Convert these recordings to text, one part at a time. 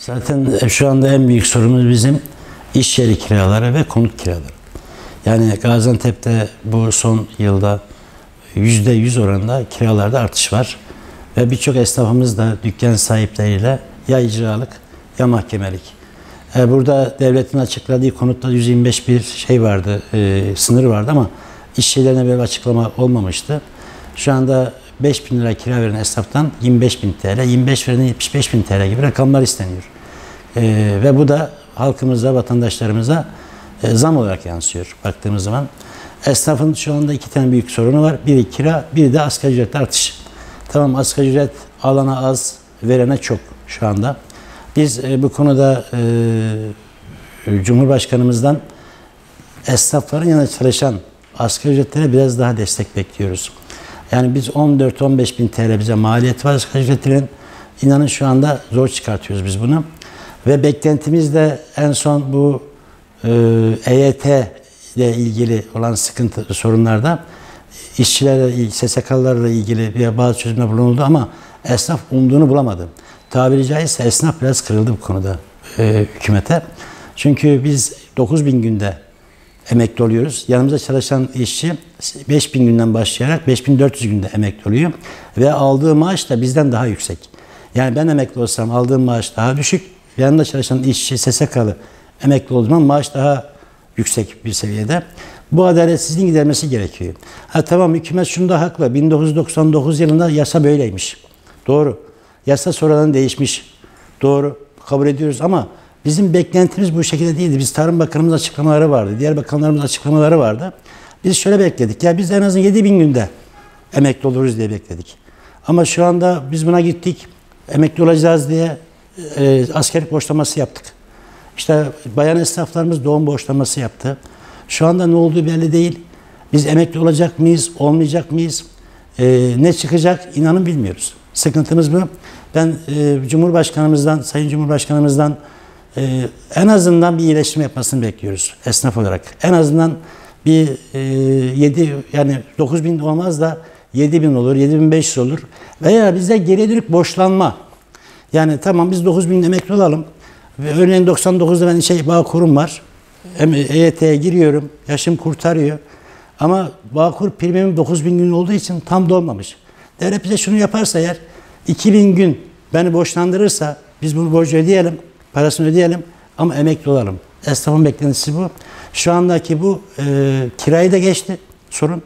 Zaten şu anda en büyük sorunumuz bizim iş yeri kiraları ve konut kiraları. Yani Gaziantep'te bu son yılda %100 oranında kiralarda artış var. Ve birçok esnafımız da dükkan sahipleriyle ya icralık ya mahkemelik. Burada devletin açıkladığı konutta 125 bir şey vardı, sınır vardı ama iş yerlerine böyle bir açıklama olmamıştı. Şu anda 5.000 lira kira veren esnaftan 25.000 TL, 25 verene 75.000 TL gibi rakamlar isteniyor. Ve bu da halkımıza, vatandaşlarımıza zam olarak yansıyor baktığımız zaman. Esnafın şu anda iki tane büyük sorunu var. Biri kira, biri de asgari ücret artışı. Tamam, asgari ücret alana az, verene çok şu anda. Biz bu konuda Cumhurbaşkanımızdan esnafların yanında çalışan asgari ücretlere biraz daha destek bekliyoruz. Yani biz 14-15 bin TL bize maliyet var asgari ücretlerin. İnanın şu anda zor çıkartıyoruz biz bunu. Ve beklentimiz de en son bu EYT ile ilgili olan sıkıntı sorunlarda işçilerle, SSK'larla ilgili bazı çözümler bulunuldu ama esnaf umduğunu bulamadı. Tabiri caizse esnaf biraz kırıldı bu konuda hükümete. Çünkü biz 9.000 günde emekli oluyoruz. Yanımızda çalışan işçi 5.000 günden başlayarak 5.400 günde emekli oluyor. Ve aldığı maaş da bizden daha yüksek. Yani ben emekli olsam aldığım maaş daha düşük. Yanımda çalışan işçi, SSK'lı emekli olduğu zaman maaş daha yüksek bir seviyede. Bu adaletsizliğin gidermesi gerekiyor. Ha tamam, hükümet şunda haklı. 1999 yılında yasa böyleymiş. Doğru. Yasa sonradan değişmiş. Doğru. Kabul ediyoruz ama bizim beklentimiz bu şekilde değildi. Biz Tarım Bakanımız açıklamaları vardı. Diğer bakanlarımız açıklamaları vardı. Biz şöyle bekledik. Ya biz en azından 7.000 günde emekli oluruz diye bekledik. Ama şu anda biz buna gittik. Emekli olacağız diye askerlik borçlaması yaptık. İşte bayan esnaflarımız doğum borçlaması yaptı. Şu anda ne olduğu belli değil. Biz emekli olacak mıyız, olmayacak mıyız? Ne çıkacak inanın bilmiyoruz. Sıkıntımız bu. Ben Cumhurbaşkanımızdan, Sayın Cumhurbaşkanımızdan en azından bir iyileştirme yapmasını bekliyoruz esnaf olarak. En azından bir 9.000 olmaz da 7.000 olur, 7.500 olur. Veya bize geriye dönük borçlanma. Yani tamam biz 9.000 emekli olalım. Örneğin 99'da ben Bağkur'um var. EYT'ye giriyorum. Yaşım kurtarıyor. Ama Bağkur primim 9.000 gün olduğu için tam dolmamış. Devlet bize şunu yaparsa eğer 2.000 gün beni borçlandırırsa biz bunu borcu ödeyelim. Parasını ödeyelim ama emekli olalım. Esnafın beklentisi bu. Şu andaki bu kirayı da geçti sorun.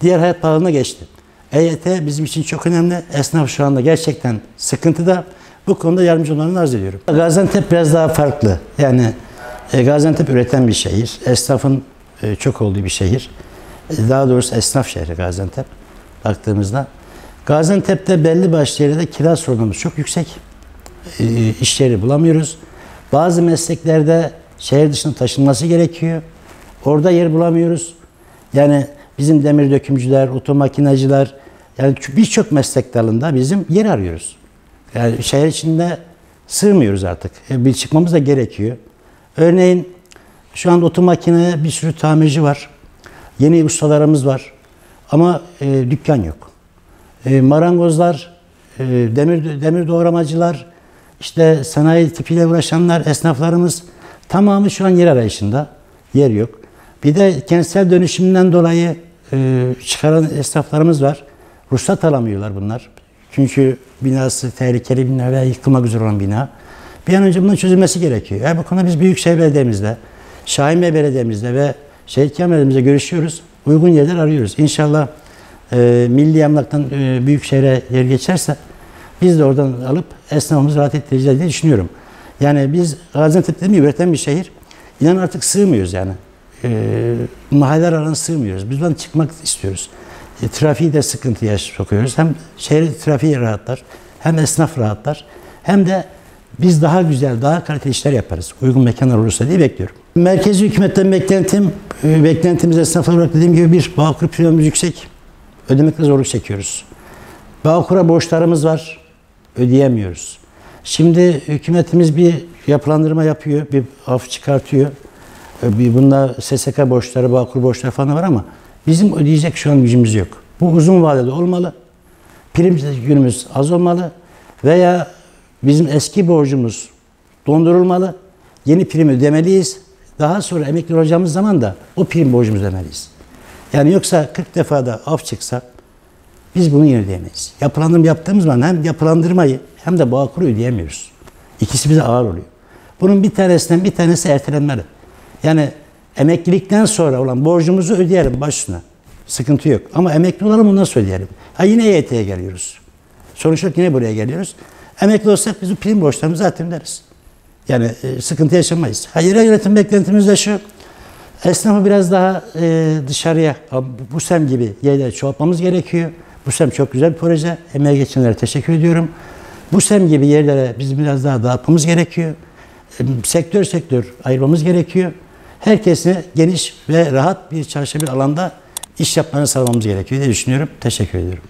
Diğer hayat pahalılığına geçti. EYT bizim için çok önemli. Esnaf şu anda gerçekten sıkıntıda. Bu konuda yardımcı olmalarını arz ediyorum. Gaziantep biraz daha farklı. Yani Gaziantep üreten bir şehir. Esnafın çok olduğu bir şehir. Daha doğrusu esnaf şehri Gaziantep baktığımızda. Gaziantep'te belli başlı yerlerde kira sorunumuz çok yüksek. İş yeri bulamıyoruz. Bazı mesleklerde şehir dışına taşınması gerekiyor. Orada yer bulamıyoruz. Yani bizim demir dökümcüler, otomakinacılar, yani birçok meslek dalında bizim yer arıyoruz. Yani şehir içinde sığmıyoruz artık. Bir çıkmamız da gerekiyor. Örneğin şu an otomakineye bir sürü tamirci var. Yeni ustalarımız var. Ama dükkan yok. Marangozlar, demir doğramacılar, işte sanayi tipiyle uğraşanlar, esnaflarımız tamamı şu an yer arayışında. Yer yok. Bir de kentsel dönüşümden dolayı çıkaran esnaflarımız var. Ruhsat alamıyorlar bunlar. Çünkü binası tehlikeli bina veya yıkılmak üzere olan bina. Bir an önce bunun çözülmesi gerekiyor. Yani bu konuda biz Büyükşehir Belediye'mizle, Şahinbey Belediye'mizle ve Şehitkan Belediye'mizle görüşüyoruz. Uygun yerler arıyoruz. İnşallah Milli Emlak'tan Büyükşehir'e yer geçerse biz de oradan alıp esnafımızı rahat ettireceğiz diye düşünüyorum. Yani biz Gaziantep dediğim gibi üreten bir şehir. İnan artık sığmıyoruz yani. Mahalleler arasına sığmıyoruz. Biz buradan çıkmak istiyoruz. Trafiği de sıkıntıya sokuyoruz. Hem şehir trafiği rahatlar, hem esnaf rahatlar, hem de biz daha güzel, daha kaliteli işler yaparız. Uygun mekanlar olursa diye bekliyorum. Merkezi hükümetten beklentimiz esnaflar olarak dediğim gibi bir Bağkur primimiz yüksek. Ödemekte zorluk çekiyoruz. Bağkur'a borçlarımız var, ödeyemiyoruz. Şimdi hükümetimiz bir yapılandırma yapıyor, bir af çıkartıyor. Bunda SSK borçları, Bağkur borçları falan var ama bizim ödeyecek şu an gücümüz yok. Bu uzun vadede olmalı. Prim günümüz az olmalı veya bizim eski borcumuz dondurulmalı. Yeni prim ödemeliyiz. Daha sonra emekli olacağımız zaman da o prim borcumuzu ödemeliyiz. Yani yoksa 40 defa da af çıksa biz bunu yine ödeyemeyiz. Yapılandırma yaptığımız zaman hem yapılandırmayı hem de Bağkur'u ödeyemiyoruz. İkisi bize ağır oluyor. Bunun bir tanesi ertelenmeli. Yani emeklilikten sonra olan borcumuzu ödeyelim baş üstüne. Sıkıntı yok. Ama emekli olalım ondan sonra ödeyelim. Yine EYT'ye geliyoruz. Sonuç olarak yine buraya geliyoruz. Emekli olsak biz bu prim borçlarımızı zaten öderiz. Yani sıkıntı yaşamayız. Yerel yönetim beklentimiz de şu. Esnafı biraz daha dışarıya, BUSEM gibi yerleri çoğaltmamız gerekiyor. BUSEM çok güzel bir proje. Emeğe geçenlere teşekkür ediyorum. BUSEM gibi yerlere biz biraz daha dağıtmamız gerekiyor. Sektör ayırmamız gerekiyor. Herkesine geniş ve rahat bir çarşı bir alanda iş yapmanı sağlamamız gerekiyor diye düşünüyorum. Teşekkür ediyorum.